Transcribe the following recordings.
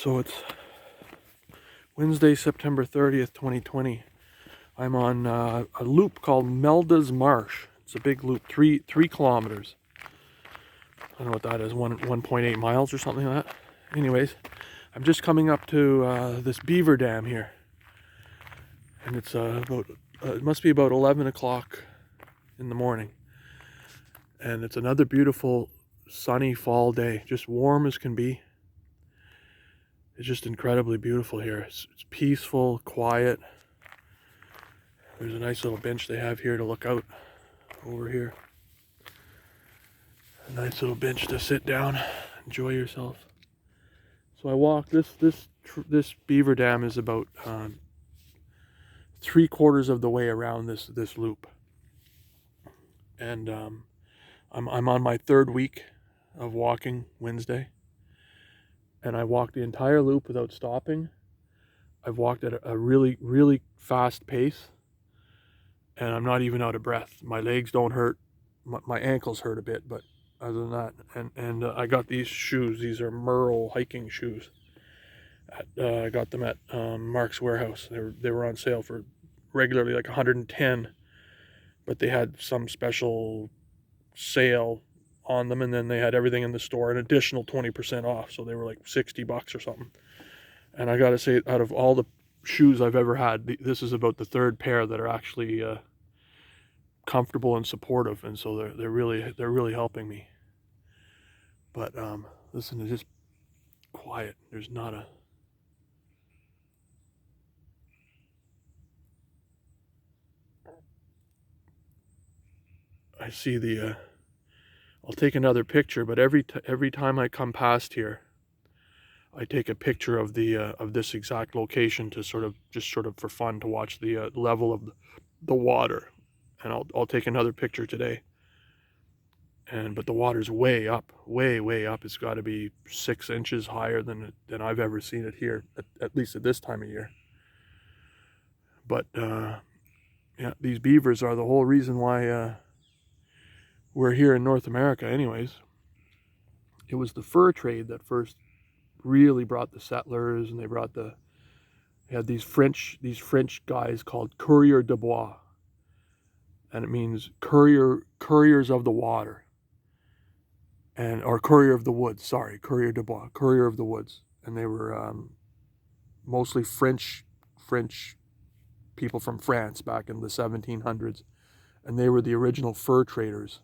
So it's Wednesday, September 30th, 2020. I'm on a loop called Meldas Marsh. It's a big loop, three kilometers. I don't know what that is, 1.8 miles or something like that. Anyways, I'm just coming up to this beaver dam here. And it's it must be about 11 o'clock in the morning. And it's another beautiful sunny fall day, just warm as can be. It's just incredibly beautiful here. It's peaceful, quiet. There's a nice little bench they have here to look out over here. A nice little bench to sit down, enjoy yourself. So I walk. This beaver dam is about 3/4 of the way around this loop, and I'm on my third week of walking Wednesday, and I walked the entire loop without stopping. I've walked at a really fast pace, and I'm not even out of breath. My legs don't hurt. My ankles hurt a bit, but other than that, and I got these shoes. These are Merle hiking shoes. I got them at Mark's Warehouse. They were on sale for regularly like 110, but they had some special sale on them, and then they had everything in the store an additional 20% off. So they were like $60 or something. And I gotta say, out of all the shoes I've ever had, this is about the third pair that are actually comfortable and supportive, and so they're really helping me. But listen, it's just quiet. There's not a I see the I'll take another picture, but every time I come past here, I take a picture of the of this exact location to sort of for fun, to watch the level of the water. And I'll take another picture today. But the water's way up, way up. It's got to be 6 inches higher than I've ever seen it here, at least at this time of year. But yeah, these beavers are the whole reason why we're here in North America. Anyways, it was the fur trade that first really brought the settlers, and they had these French guys called coureurs de bois, and it means couriers of the water, or courier of the woods. Sorry, coureur de bois, courier of the woods, and they were mostly French people from France back in the 1700s, and they were the original fur traders,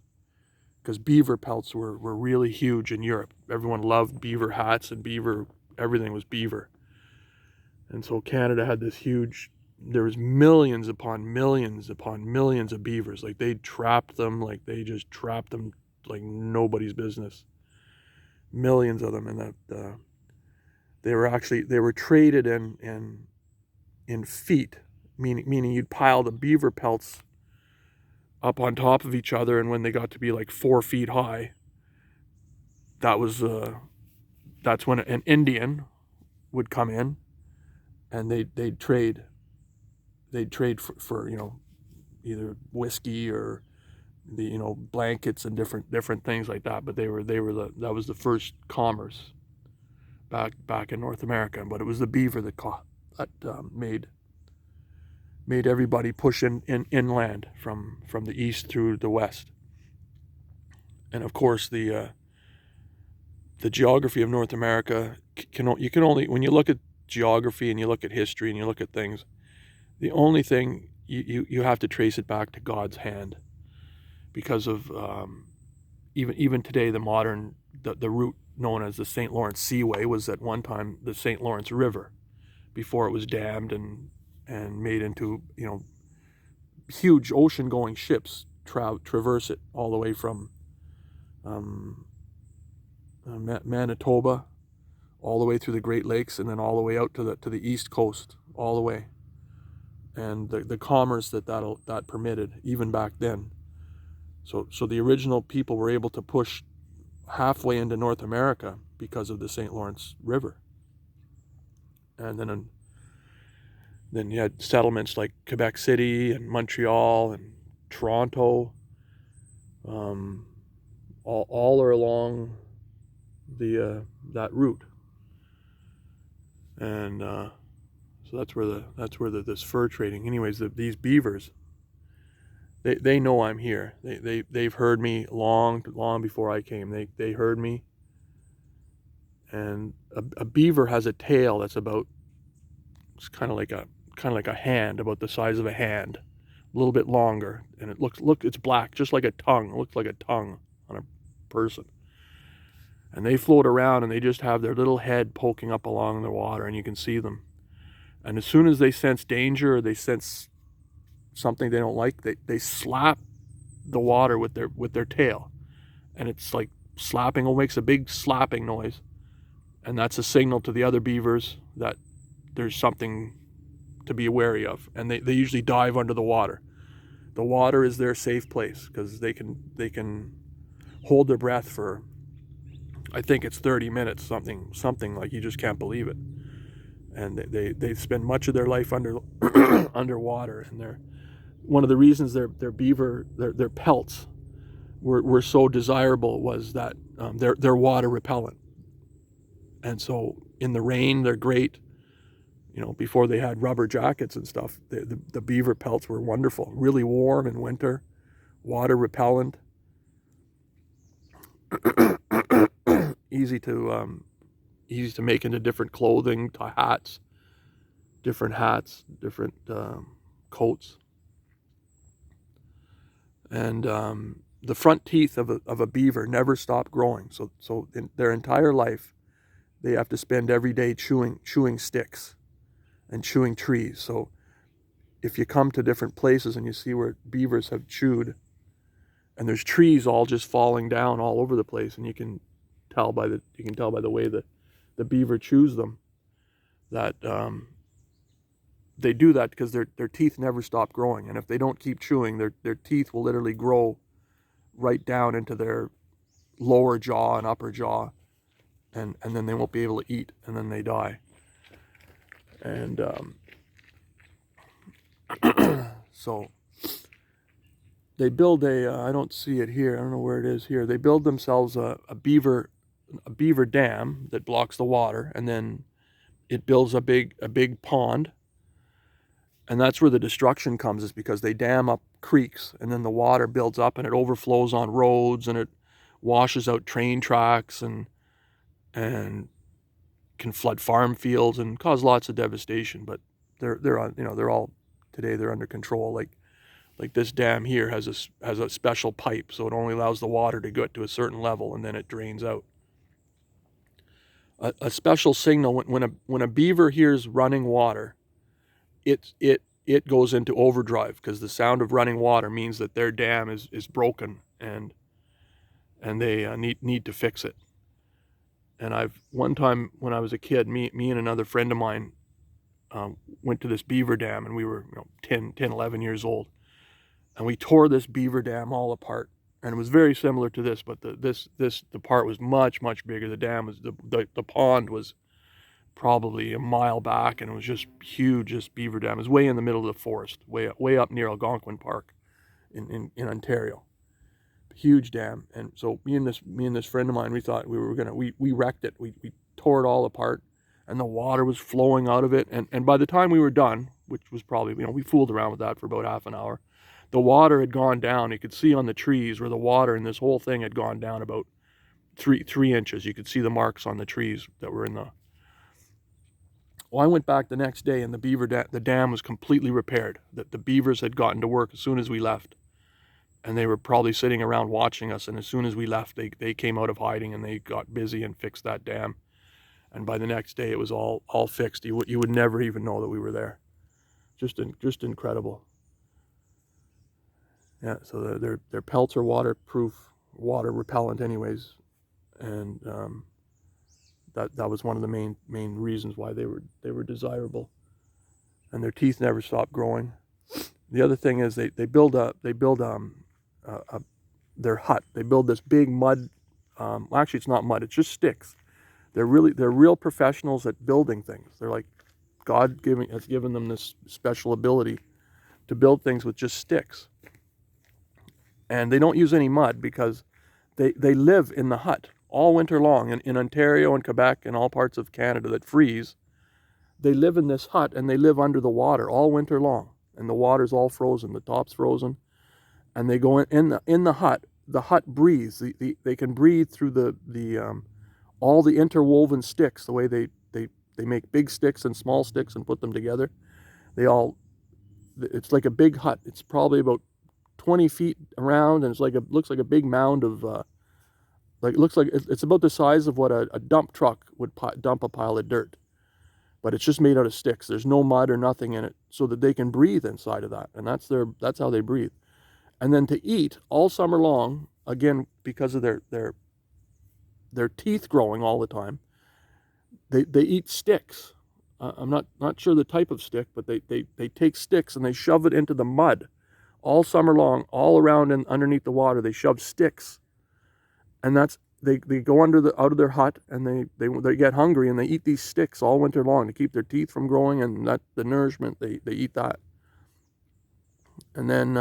because beaver pelts were really huge in Europe. Everyone loved beaver hats, and everything was beaver. And so Canada had this huge, there was millions upon millions of beavers. Like they just trapped them like nobody's business. Millions of them, and that they were traded in feet, meaning you'd pile the beaver pelts up on top of each other, and when they got to be like 4 feet high, that's when an Indian would come in, and they'd trade for either whiskey or the blankets and different things like that. But that was the first commerce back in North America. But it was the beaver that made everybody push inland from the east through the west. And of course, the geography of North America you can only, when you look at geography and you look at history and you look at things, the only thing you have to trace it back to God's hand, because of even today, the route known as the St. Lawrence Seaway was at one time the St. Lawrence River, before it was dammed and made into huge ocean-going ships traverse it all the way from Manitoba, all the way through the Great Lakes, and then all the way out to the east coast, all the way. And the commerce that permitted, even back then. So the original people were able to push halfway into North America because of the St. Lawrence River. And then you had settlements like Quebec City and Montreal and Toronto, all are along that route. And so that's where this fur trading. Anyways, these beavers, they know I'm here. They've heard me long before I came. They heard me. And a beaver has a tail that's about, it's kind of like a hand, about the size of a hand, a little bit longer, and it's black, just like a tongue. It looks like a tongue on a person. And they float around, and they just have their little head poking up along the water, and you can see them. And as soon as they sense danger, or they sense something they don't like, they slap the water with their tail, and it's like slapping. It makes a big slapping noise, and that's a signal to the other beavers that there's something to be wary of. And they usually dive under the water. The water is their safe place, because they can hold their breath for, I think it's 30 minutes, something like, you just can't believe it. And they spend much of their life underwater. And one of the reasons their pelts were so desirable was that they're water repellent. And so in the rain, they're great. Before they had rubber jackets and stuff, the beaver pelts were wonderful. Really warm in winter, water repellent, easy to make into different clothing, to hats, different coats. And the front teeth of a beaver never stop growing. So in their entire life, they have to spend every day chewing sticks and chewing trees. So if you come to different places and you see where beavers have chewed, and there's trees all just falling down all over the place, and you can tell by the way the beaver chews them, that they do that because their teeth never stop growing. And if they don't keep chewing, their teeth will literally grow right down into their lower jaw and upper jaw, and then they won't be able to eat, and then they die. And so they build I don't see it here, I don't know where it is here. They build themselves a beaver dam that blocks the water, and then it builds a big pond. And that's where the destruction comes, is because they dam up creeks, and then the water builds up and it overflows on roads, and it washes out train tracks, and can flood farm fields and cause lots of devastation. But they're all today, they're under control. Like this dam here has a special pipe, so it only allows the water to get to a certain level, and then it drains out. A special signal when a beaver hears running water, it goes into overdrive, because the sound of running water means that their dam is broken, and they need to fix it. And one time when I was a kid, me and another friend of mine went to this beaver dam, and we were 10, 11 years old, and we tore this beaver dam all apart. And it was very similar to this, but the part was much bigger. The dam was the pond was probably a mile back, and it was just huge. This beaver dam is way in the middle of the forest, way up near Algonquin Park in Ontario. Huge dam. And so me and this friend of mine, we thought we wrecked it. We tore it all apart, and the water was flowing out of it. And by the time we were done, which was probably, we fooled around with that for about half an hour, the water had gone down. You could see on the trees where the water in this whole thing had gone down about 3 inches. You could see the marks on the trees that were in the... Well, I went back the next day, and the dam was completely repaired. The beavers had gotten to work as soon as we left, and they were probably sitting around watching us. And as soon as we left, they came out of hiding, and they got busy and fixed that dam. And by the next day, it was all fixed. You would never even know that we were there. Just incredible. Yeah. So their pelts are waterproof, water repellent, anyways, and that was one of the main reasons why they were desirable. And their teeth never stop growing. The other thing is they build their hut. They build this big mud. Actually, it's not mud. It's just sticks. They're real professionals at building things. They're like God has given them this special ability to build things with just sticks. And they don't use any mud, because they live in the hut all winter long in Ontario and Quebec and all parts of Canada that freeze. they live in this hut, and they live under the water all winter long, and the water's all frozen, the top's frozen, and they go in the hut. The hut breathes. They can breathe through the all the interwoven sticks. The way they make big sticks and small sticks and put them together. It's like a big hut. It's probably about 20 feet around, and looks like a big mound of it's about the size of what a dump truck would dump a pile of dirt, but it's just made out of sticks. There's no mud or nothing in it, so that they can breathe inside of that, and that's how they breathe. And then to eat all summer long, again because of their teeth growing all the time, they eat sticks. I'm not sure the type of stick, but they take sticks and they shove it into the mud all summer long, all around and underneath the water. They shove sticks, and they go out of their hut, and they get hungry, and they eat these sticks all winter long to keep their teeth from growing, and that the nourishment they eat that. And then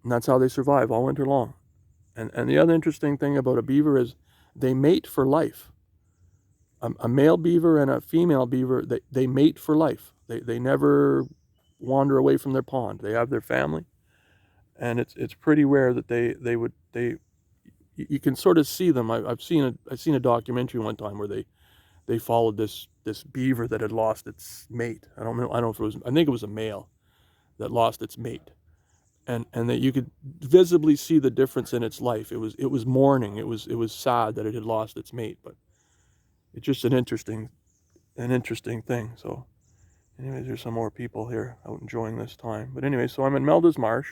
and that's how they survive all winter long. And the other interesting thing about a beaver is they mate for life. A male beaver and a female beaver, they mate for life. They never wander away from their pond. They have their family, and it's pretty rare that they you can sort of see them. I've seen a documentary one time where they followed this beaver that had lost its mate. I don't know if it was, I think it was a male that lost its mate, and that you could visibly see the difference in its life. It was mourning. It was sad that it had lost its mate, but it's just an interesting thing. So anyways, there's some more people here out enjoying this time. But anyway, so I'm in Meldas Marsh.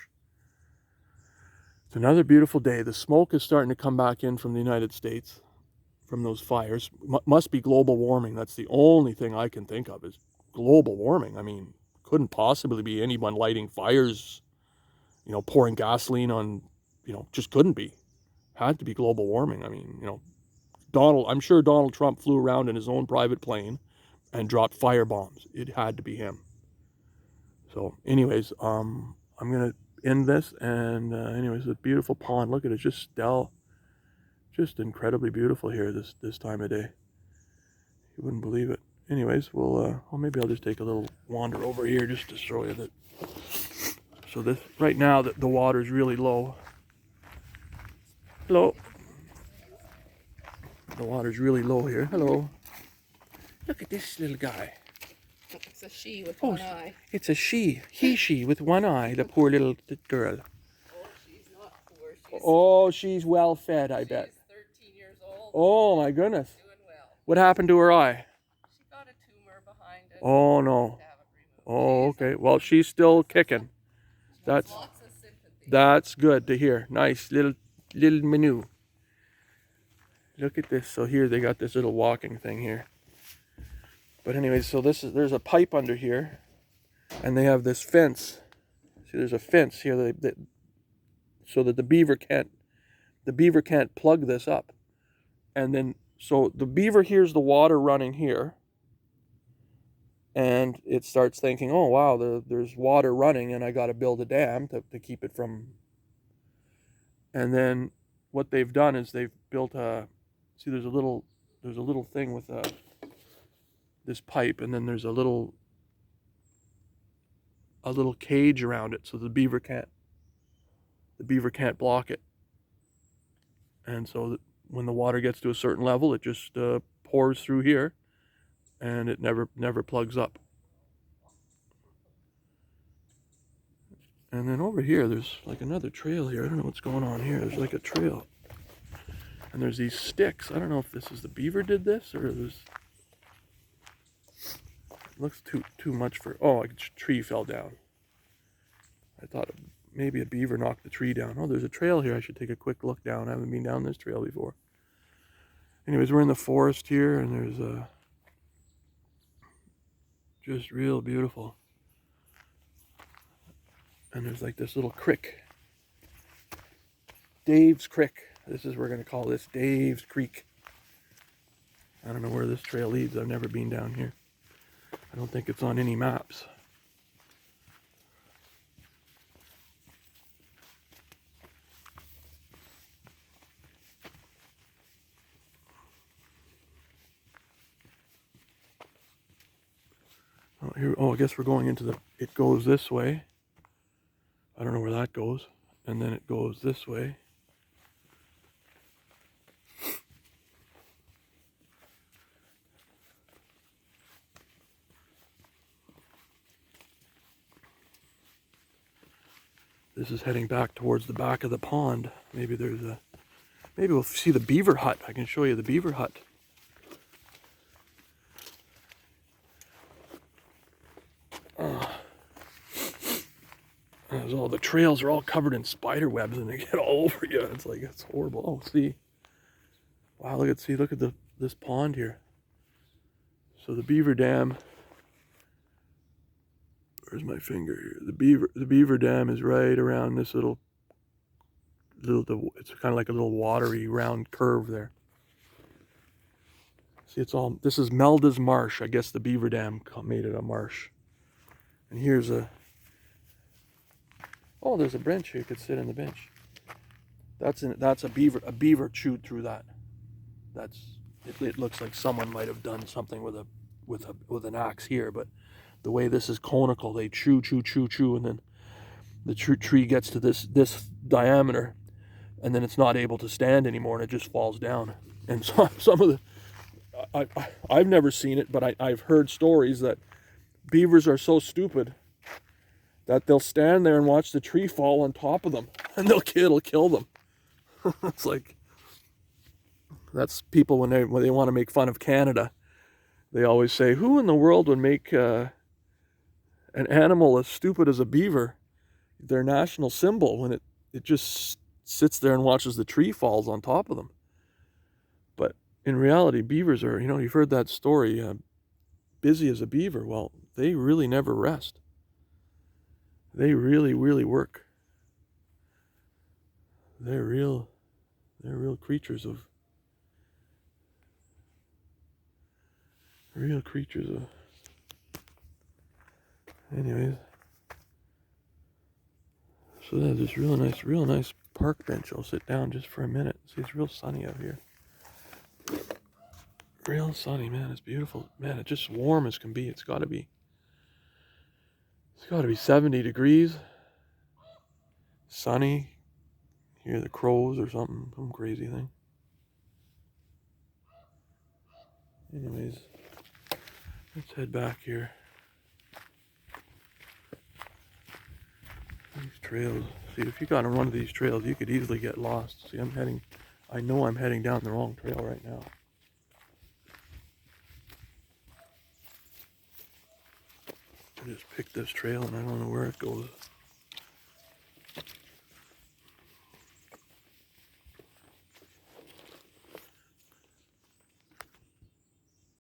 It's another beautiful day. The smoke is starting to come back in from the United States, from those fires. Must be global warming. That's the only thing I can think of is global warming. I mean, couldn't possibly be anyone lighting fires, pouring gasoline on, just couldn't be. Had to be global warming. I mean, I'm sure Donald Trump flew around in his own private plane and dropped fire bombs. It had to be him. So anyways, I'm going to end this, and anyways, a beautiful pond. Look at it, just incredibly beautiful here this time of day. You wouldn't believe it. Anyways, maybe I'll just take a little wander over here just to show you that. So right now the water's really low. Hello. The water's really low here. Hello. Look at this little guy. It's a she with one eye. It's a she. She with one eye. The poor little girl. Oh, she's not poor. She's well fed, I bet. She's 13 years old. Oh my goodness. Doing well. What happened to her eye? She got a tumor behind it. Oh no. Oh, okay. Well, she's still kicking. That's lots of sympathy. That's good to hear. Nice little menu. Look at this. So here they got this little walking thing here. But anyways, so there's a pipe under here, and they have this fence. See, there's a fence here so that the beaver can't plug this up. And then so the beaver hears the water running here, and it starts thinking, oh wow, there's water running, and I got to build a dam to keep it from. And then what they've done is they've built see, there's a little thing with this pipe, and then there's a little cage around it, so the beaver can't block it. And so when the water gets to a certain level, it just pours through here, and it never plugs up. And then over here, there's like another trail here. I don't know what's going on here. There's like a trail, and there's these sticks. I don't know if this is the beaver did this, or there's. Looks too much for. Oh, a tree fell down. I thought maybe a beaver knocked the tree down. Oh, there's a trail here. I should take a quick look down. I haven't been down this trail before. Anyways, we're in the forest here, and there's just real beautiful. And there's like this little creek. Dave's Creek. We're going to call this Dave's Creek. I don't know where this trail leads. I've never been down here. I don't think it's on any maps. here, oh, I guess we're going into the, it goes this way. I don't know where that goes. And then it goes this way. This is heading back towards the back of the pond. Maybe there's a, maybe we'll see the beaver hut. I can show you the beaver hut. There's all the trails are all covered in spider webs and they get all over you. It's like, it's horrible. Oh, see. Wow, look at this pond here. So the beaver dam, where's my finger here? The beaver dam is right around this little, it's kind of like a little watery round curve there. See, it's all, this is Meldas Marsh. I guess the beaver dam made it a marsh. And here's a, oh, there's a bench here. You could sit on the bench. That's a beaver. A beaver chewed through that. It looks like someone might have done something with an axe here, but the way this is conical, they chew, and then the tree gets to this diameter, and then it's not able to stand anymore, and it just falls down. And so, some of the, I've never seen it, but I've heard stories that beavers are so stupid that they'll stand there and watch the tree fall on top of them, and it'll kill them. It's like, that's people when they want to make fun of Canada. They always say, who in the world would make an animal as stupid as a beaver their national symbol when it just sits there and watches the tree falls on top of them? But in reality, beavers are, you've heard that story, busy as a beaver. Well, they really never rest. They really, really work. They're real creatures of, anyways. So there's this real nice park bench. I'll sit down just for a minute. See, it's real sunny out here. Real sunny, man. It's beautiful. Man, it's just warm as can be. It's gotta be 70 degrees. Sunny. Hear the crows or something. Some crazy thing. Anyways, let's head back here. These trails. See, if you got on one of these trails, you could easily get lost. See, I know I'm heading down the wrong trail right now. I just picked this trail and I don't know where it goes.